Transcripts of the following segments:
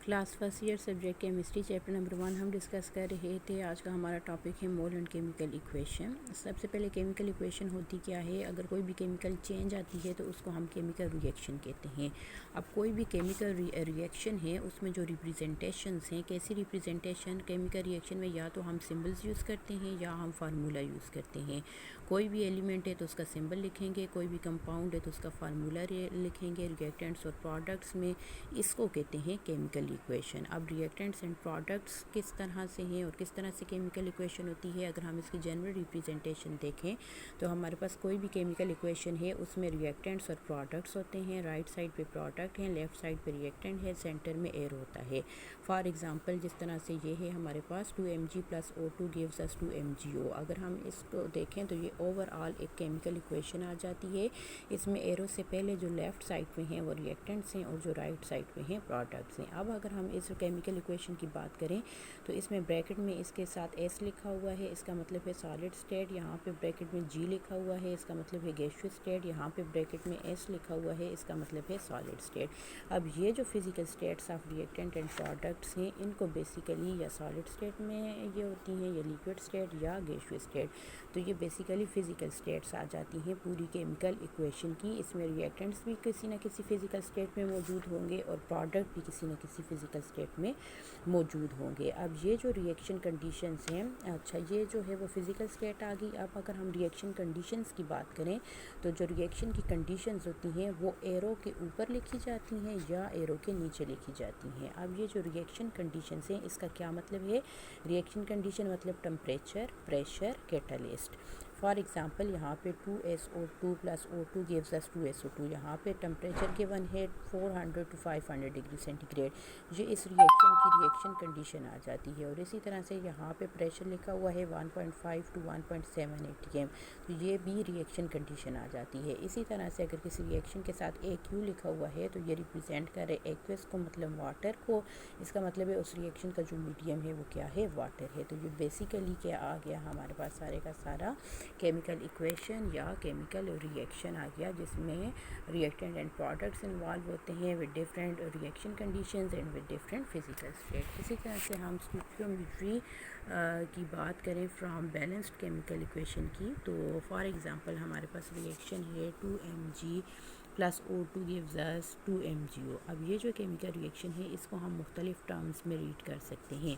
Class first year subject chemistry chapter number 1 हम discuss कर रहे थे। आज का हमारा टॉपिक है मोल एंड केमिकल इक्वेशन। सबसे पहले केमिकल इक्वेशन होती क्या है। अगर कोई भी केमिकल चेंज आती है तो उसको हम केमिकल रिएक्शन कहते हैं। अब कोई भी केमिकल रिएक्शन है उसमें जो रिप्रेजेंटेशंस हैं, कैसी रिप्रेजेंटेशन केमिकल रिएक्शन में, या तो हम सिम्बल्स यूज़ करते हैं या हम फार्मूला यूज़ करते हैं। कोई भी एलिमेंट है तो उसका सिंबल लिखेंगे, कोई भी कंपाउंड है तो उसका फार्मूला लिखेंगे। रिएक्टेंट्स और प्रोडक्ट्स में इसको कहते हैं केमिकल इक्वेशन। अब रिएक्टेंट्स एंड प्रोडक्ट्स किस तरह से हैं और किस तरह से केमिकल इक्वेशन होती है, अगर हम इसकी जनरल रिप्रेजेंटेशन देखें तो हमारे पास कोई भी केमिकल इक्वेशन है उसमें रिएक्टेंट्स और प्रोडक्ट्स होते हैं। राइट साइड पे प्रोडक्ट हैं, लेफ्ट साइड पे रिएक्टेंट है, सेंटर में एरो होता है। फॉर एग्जांपल जिस तरह से ये है हमारे पास 2mg + O2 gives us 2mgO। अगर हम इसको देखें तो ये ओवरऑल एक केमिकल इक्वेशन आ जाती है। इसमें एरो से पहले जो लेफ़्ट साइड पे हैं वो रिएक्टेंट्स हैं और जो राइट साइड पे हैं प्रोडक्ट्स हैं। अब अगर हम इस केमिकल इक्वेशन की बात करें तो इसमें ब्रैकेट में इसके साथ S लिखा हुआ है, इसका मतलब है सॉलिड स्टेट। यहाँ पे ब्रैकेट में G लिखा हुआ है, इसका मतलब है गैसियस स्टेट। यहाँ पे ब्रैकेट में S लिखा हुआ है, इसका मतलब है सॉलिड स्टेट। अब ये जो physical states of reactant and products हैं इनको बेसिकली या सॉलिड स्टेट में ये होती हैं, या लिक्विड स्टेट या गैसियस स्टेट। तो ये बेसिकली फ़िज़िकल स्टेट्स आ जाती हैं पूरी केमिकल इक्वेशन की। इसमें रिएक्टेंट्स भी किसी न किसी फ़िज़िकल स्टेट में मौजूद होंगे और प्रोडक्ट भी किसी न किसी फ़िज़िकल स्टेट में मौजूद होंगे। अब ये जो रिएक्शन कंडीशंस हैं, अच्छा ये जो है वो फ़िज़िकल स्टेट आ गई। अब अगर हम रिएक्शन कंडीशंस की बात करें तो जो रिएक्शन की कंडीशंस होती हैं वो एरो के ऊपर लिखी जाती हैं या एरो के नीचे लिखी जाती हैं। अब ये जो रिएक्शन कंडीशंस हैं इसका क्या मतलब है। रिएक्शन कंडीशन मतलब temperature, pressure, catalyst. For example यहाँ पे 2SO2 + O2 gives us 2SO2। यहाँ पे टेम्परेचर गिवन है 400 to 500 डिग्री सेंटीग्रेड। ये इस रिएक्शन की रिएक्शन कंडीशन आ जाती है। और इसी तरह से यहाँ पे प्रेशर लिखा हुआ है 1.5 to 1.7 atm, तो ये भी रिएक्शन कंडीशन आ जाती है। इसी तरह से अगर किसी रिएक्शन के साथ AQ लिखा हुआ है तो ये रिप्रेजेंट करे एक्वस को, मतलब वाटर को। इसका मतलब है उस रिएक्शन का जो मीडियम है वो क्या है, वाटर है। तो ये बेसिकली क्या आ गया हमारे पास सारे का सारा केमिकल इक्वेशन या केमिकल रिएक्शन आ गया, जिसमें रिएक्टेंट एंड प्रोडक्ट्स इन्वॉल्व होते हैं with different reaction conditions and with different physical state. इसी तरह से हम स्टोइकियोमेट्री की बात करें फ्रॉम बैलेंस्ड केमिकल इक्वेशन की, तो फॉर एग्जांपल हमारे पास रिएक्शन है 2mg + O2 gives us 2mgO। अब ये जो केमिकल रिएक्शन है इसको हम मुख्तलिफ टर्म्स में रीड कर सकते हैं।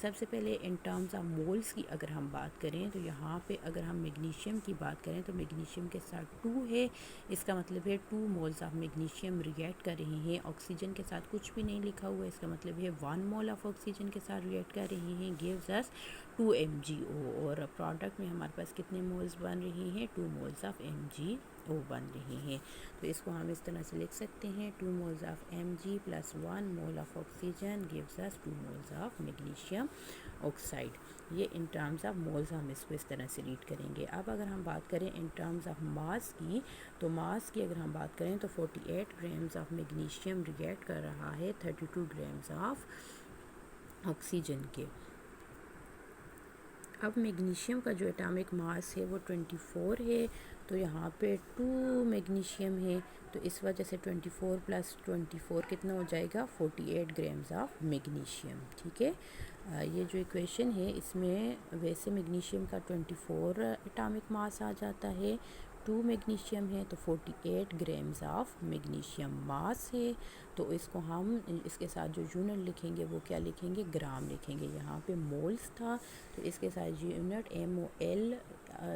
सबसे पहले इन टर्म्स ऑफ मोल्स की अगर हम बात करें तो यहाँ पे अगर हम मैग्नीशियम की बात करें तो मैग्नीशियम के साथ 2 है, इसका मतलब है 2 मोल्स ऑफ मैग्नीशियम रिएक्ट कर रहे हैं। ऑक्सीजन के साथ कुछ भी नहीं लिखा हुआ है, इसका मतलब है 1 मोल ऑफ ऑक्सीजन के साथ रिएक्ट कर रहे हैं, गिव्स अस 2mgO। और प्रोडक्ट में हमारे पास कितने मोल्स बन रहे हैं, 2 मोल्स ऑफ MgO बन रहे हैं। तो इसको हम इस तरह से लिख सकते हैं 2 moles of Mg + 1 mole of oxygen gives us 2 moles of magnesium oxide. ये इन टर्म्स ऑफ मोल्स हम इसको इस तरह से रीड करेंगे। अब अगर हम बात करें इन टर्म्स ऑफ मास की, तो मास की अगर हम बात करें तो 48 ग्राम्स ऑफ मैग्नीशियम रिएक्ट कर रहा है 32 ग्राम्स ऑफ ऑक्सीजन के। अब मैग्नीशियम का जो एटॉमिक मास है वो 24 है, तो यहाँ पे 2 मैग्नीशियम है, तो इस वजह से 24 + 24 कितना हो जाएगा, 48 ग्राम्स ऑफ मैग्नीशियम। ठीक है, ये जो इक्वेशन है इसमें वैसे मैग्नीशियम का 24 एटॉमिक मास आ जाता है, 2 मैग्नीशियम है तो 48 ग्राम्स ऑफ मैग्नीशियम मास है। तो इसको हम इसके साथ जो यूनिट लिखेंगे वो क्या लिखेंगे, ग्राम लिखेंगे। यहाँ पे मोल्स था तो इसके साथ यूनिट MOL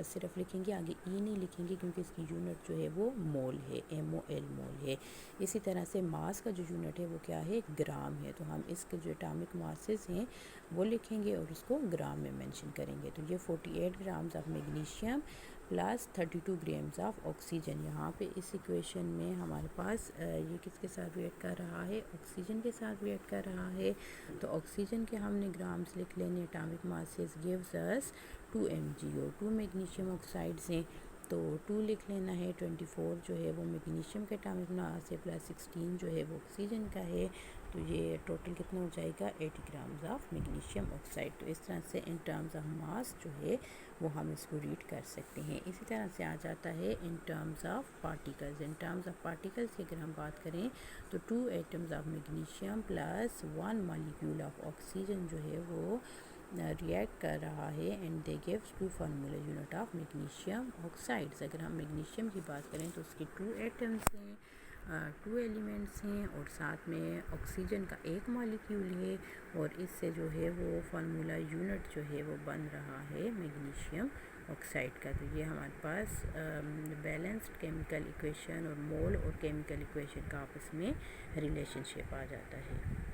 सिर्फ लिखेंगे, आगे ई नहीं लिखेंगे क्योंकि इसकी यूनिट जो है वो मोल है, MOL मोल है। इसी तरह से मास का जो यूनिट है वो क्या है, ग्राम है। तो हम इसके जो एटॉमिक मासेस हैं वो लिखेंगे और उसको ग्राम में मेंशन करेंगे। तो ये 48 grams of magnesium + 32 grams of oxygen. यहाँ पे इस इक्वेशन में हमारे पास ये किसके साथ रिएक्ट कर रहा है, ऑक्सीजन के साथ रिएक्ट कर रहा है। तो ऑक्सीजन के हमने ग्राम्स लिख लेने, atomic masses gives us 2mgO। 2 magnesium oxides हैं तो 2 लिख लेना है, 24 जो है वो मैग्नीशियम के एटॉमिक मास है + 16 जो है वो ऑक्सीजन का है, तो ये टोटल कितना हो जाएगा 80 ग्राम्स ऑफ मैग्नीशियम ऑक्साइड। तो इस तरह से इन टर्म्स ऑफ मास जो है वो हम इसको रीड कर सकते हैं। इसी तरह से आ जाता है in terms of particles. In terms of particles की अगर हम बात करें तो 2 atoms of magnesium plus 1 molecule of oxygen जो है वो रिएक्ट कर रहा है and they gives 2 formula unit of magnesium oxides. अगर हम मैग्नीशियम की बात करें तो उसके 2 एटम्स हैं, 2 एलिमेंट्स हैं और साथ में ऑक्सीजन का एक मॉलिक्यूल है और इससे जो है वो फार्मूला यूनिट जो है वो बन रहा है मैग्नीशियम ऑक्साइड का। तो ये हमारे पास बैलेंस्ड केमिकल इक्वेशन और मोल और केमिकल इक्वेशन का आपस में रिलेशनशिप आ जाता है।